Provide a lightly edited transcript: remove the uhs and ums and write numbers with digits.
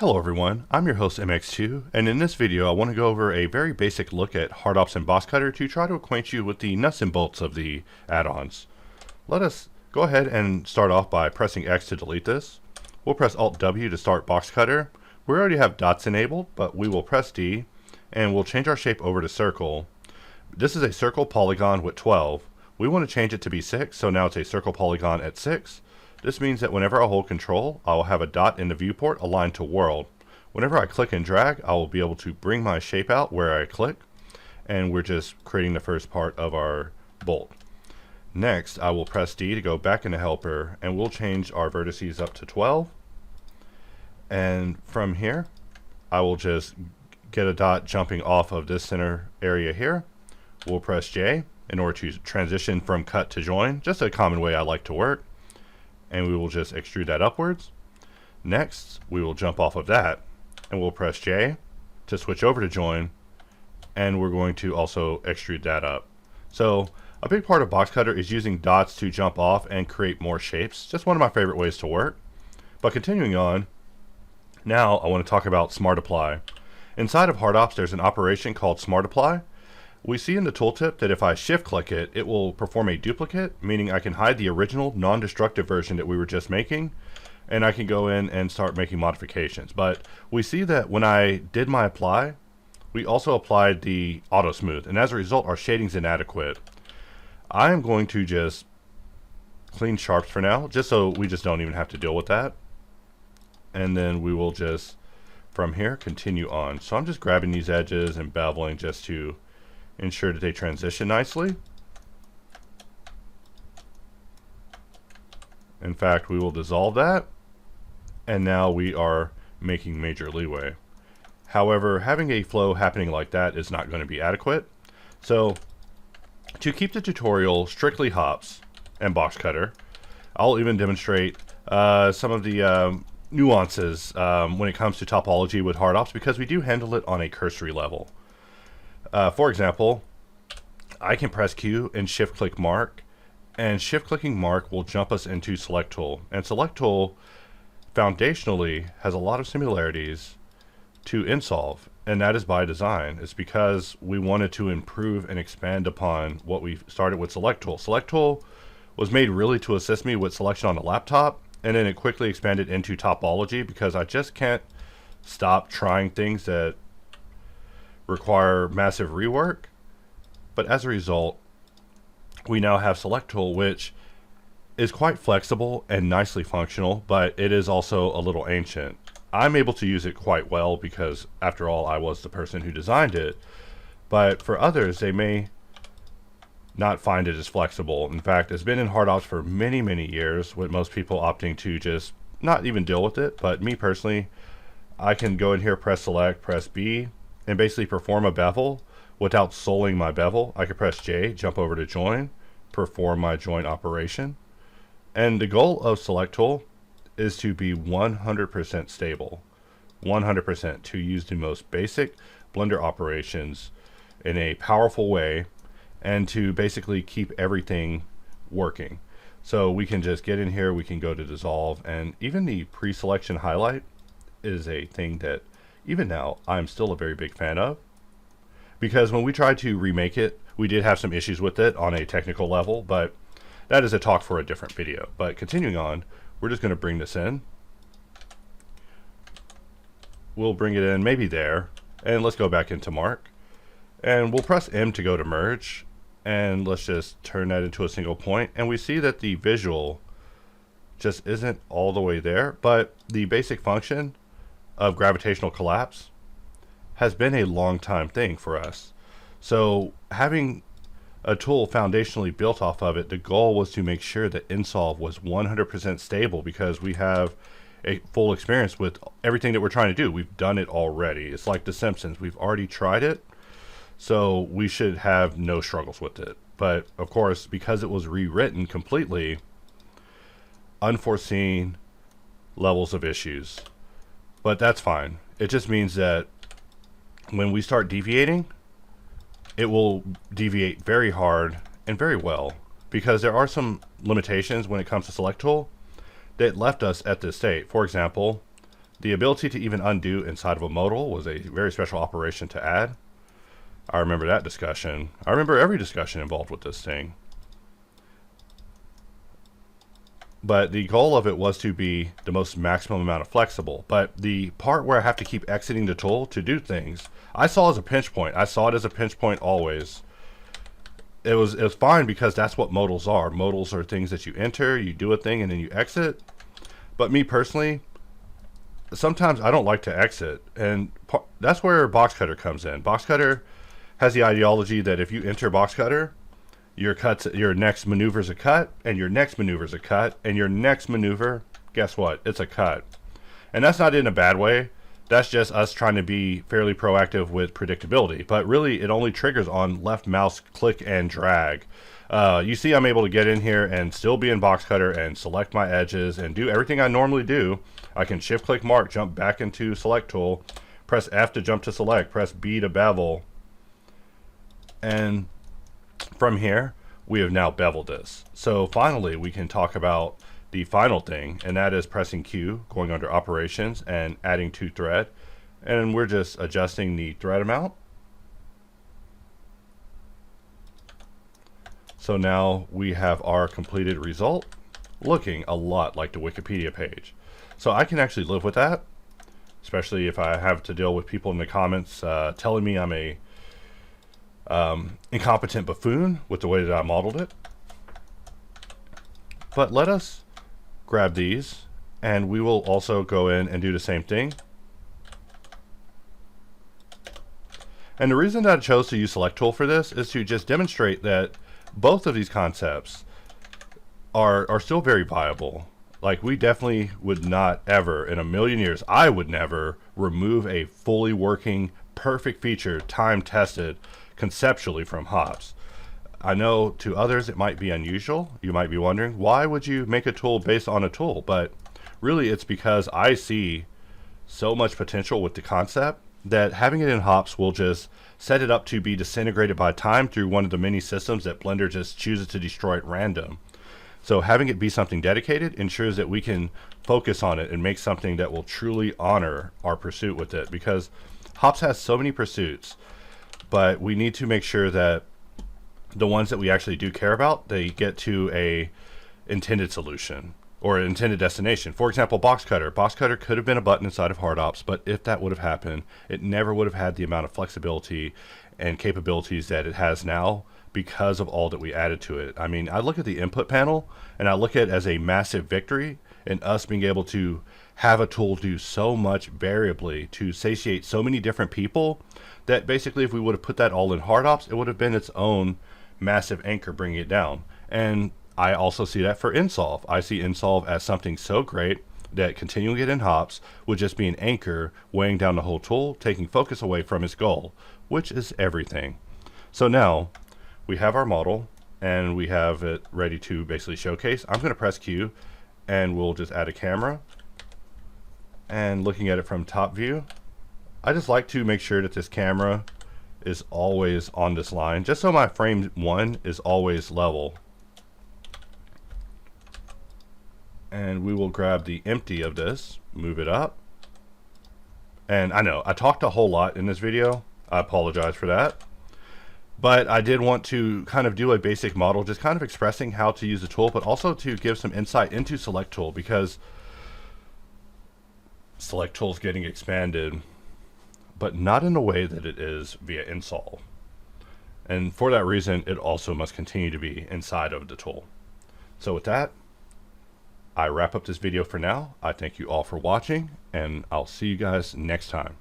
Hello everyone, I'm your host MX2, and in this video I want to go over a very basic look at HOPSCutter and HOPSCutter to try to acquaint you with the nuts and bolts of the add-ons. Let us go ahead and start off by pressing X to delete this. We'll press Alt W to start HOPSCutter. We already have dots enabled, but we will press D and we'll change our shape over to circle. This is a circle polygon with 12. We want to change it to be 6, so now it's a circle polygon at 6. This means that whenever I hold Control, I will have a dot in the viewport aligned to world. Whenever I click and drag, I will be able to bring my shape out where I click, and we're just creating the first part of our bolt. Next, I will press D to go back into Helper, and we'll change our vertices up to 12. And from here, I will just get a dot jumping off of this center area here. We'll press J in order to transition from cut to join, just a common way I like to work. And we will just extrude that upwards. Next, we will jump off of that and we'll press J to switch over to join, and we're going to also extrude that up. So a big part of HOPSCutter is using dots to jump off and create more shapes. Just one of my favorite ways to work. But continuing on, now I want to talk about Smart Apply. Inside of HardOps there's an operation called Smart Apply. We see in the tooltip that if I shift click it, it will perform a duplicate, meaning I can hide the original non-destructive version that we were just making, and I can go in and start making modifications. But we see that when I did my apply, we also applied the auto smooth, and as a result our shading's inadequate. I am going to just clean sharps for now, just so we just don't even have to deal with that. And then we will just, from here, continue on. So I'm just grabbing these edges and beveling just to ensure that they transition nicely. In fact, we will dissolve that, and now we are making major leeway. However, having a flow happening like that is not going to be adequate. So to keep the tutorial strictly hops and HOPSCutter, I'll even demonstrate some of the nuances when it comes to topology with HardOps, because we do handle it on a cursory level. For example, I can press Q and shift click mark, and shift clicking mark will jump us into select tool. And select tool foundationally has a lot of similarities to insolve, and that is by design. It's because we wanted to improve and expand upon what we started with select tool. Select tool was made really to assist me with selection on the laptop, and then it quickly expanded into topology because I just can't stop trying things that require massive rework. But as a result, we now have select tool, which is quite flexible and nicely functional, but it is also a little ancient. I'm able to use it quite well because after all I was the person who designed it, but for others they may not find it as flexible. In fact, it's been in HardOps for many years, with most people opting to just not even deal with it. But me personally, I can go in here, press select, press B, and basically perform a bevel without soling my bevel. I could press J, jump over to join, perform my join operation. And the goal of select tool is to be 100% stable, 100%, to use the most basic Blender operations in a powerful way, and to basically keep everything working. So we can just get in here, we can go to dissolve, and even the pre-selection highlight is a thing that even now I'm still a very big fan of, because when we tried to remake it, we did have some issues with it on a technical level, but that is a talk for a different video. But continuing on, we're just going to bring this in. We'll bring it in maybe there, and let's go back into mark, and we'll press M to go to merge, and let's just turn that into a single point. And we see that the visual just isn't all the way there, but the basic function of gravitational collapse has been a long time thing for us. So having a tool foundationally built off of it, the goal was to make sure that insolve was 100% stable, because we have a full experience with everything that we're trying to do. We've done it already. It's like The Simpsons. We've already tried it, so we should have no struggles with it. But of course, because it was rewritten completely, unforeseen levels of issues. But that's fine. It just means that when we start deviating, it will deviate very hard and very well, because there are some limitations when it comes to select tool that left us at this state. For example, The ability to even undo inside of a modal was a very special operation to add. I remember that discussion. I remember every discussion involved with this thing. But the goal of it was to be the most maximum amount of flexible. But the part where I have to keep exiting the tool to do things, I saw as a pinch point. I saw it as a pinch point always. It was fine because that's what modals are. Modals are things that you enter, you do a thing, and then you exit. But me personally, sometimes I don't like to exit, and that's where HOPSCutter comes in. HOPSCutter has the ideology that if you enter HOPSCutter, your next maneuver is a cut, and your next maneuver is a cut, and your next maneuver, guess what? It's a cut. And that's not in a bad way. That's just us trying to be fairly proactive with predictability. But really, it only triggers on left mouse click and drag. You see I'm able to get in here and still be in HOPSCutter and select my edges and do everything I normally do. I can shift click mark, jump back into select tool, press F to jump to select, press B to bevel. And from here, we have now beveled this. So finally, we can talk about the final thing, and that is pressing Q, going under operations and adding to thread. And we're just adjusting the thread amount. So now we have our completed result looking a lot like the Wikipedia page. So I can actually live with that, especially if I have to deal with people in the comments telling me I'm a incompetent buffoon with the way that I modeled it. But let us grab these, and we will also go in and do the same thing. And the reason that I chose to use select tool for this is to just demonstrate that both of these concepts are still very viable. Like, we definitely would not ever in a million years, I would never remove a fully working, perfect feature, time tested conceptually from hops. I know to others it might be unusual. You might be wondering, why would you make a tool based on a tool? But really it's because I see so much potential with the concept that having it in hops will just set it up to be disintegrated by time through one of the many systems that Blender just chooses to destroy at random. So having it be something dedicated ensures that we can focus on it and make something that will truly honor our pursuit with it, because hops has so many pursuits, but we need to make sure that the ones that we actually do care about, they get to a intended solution or an intended destination. For example, HOPSCutter. HOPSCutter could have been a button inside of HardOps, but if that would have happened, it never would have had the amount of flexibility and capabilities that it has now because of all that we added to it. I mean, I look at the input panel and I look at it as a massive victory in us being able to have a tool do so much variably to satiate so many different people that basically if we would have put that all in HardOps, it would have been its own massive anchor bringing it down. And I also see that for Insolve. I see Insolve as something so great that continuing it in hops would just be an anchor weighing down the whole tool, taking focus away from its goal, which is everything. So now we have our model and we have it ready to basically showcase. I'm going to press Q and we'll just add a camera. And looking at it from top view, I just like to make sure that this camera is always on this line, just so my frame 1 is always level. And we will grab the empty of this, move it up. And I know I talked a whole lot in this video. I apologize for that. But I did want to kind of do a basic model, just kind of expressing how to use the tool, but also to give some insight into select tool, because select tool is getting expanded, but not in the way that it is via Insolve. And for that reason, it also must continue to be inside of the tool. So with that, I wrap up this video for now. I thank you all for watching, and I'll see you guys next time.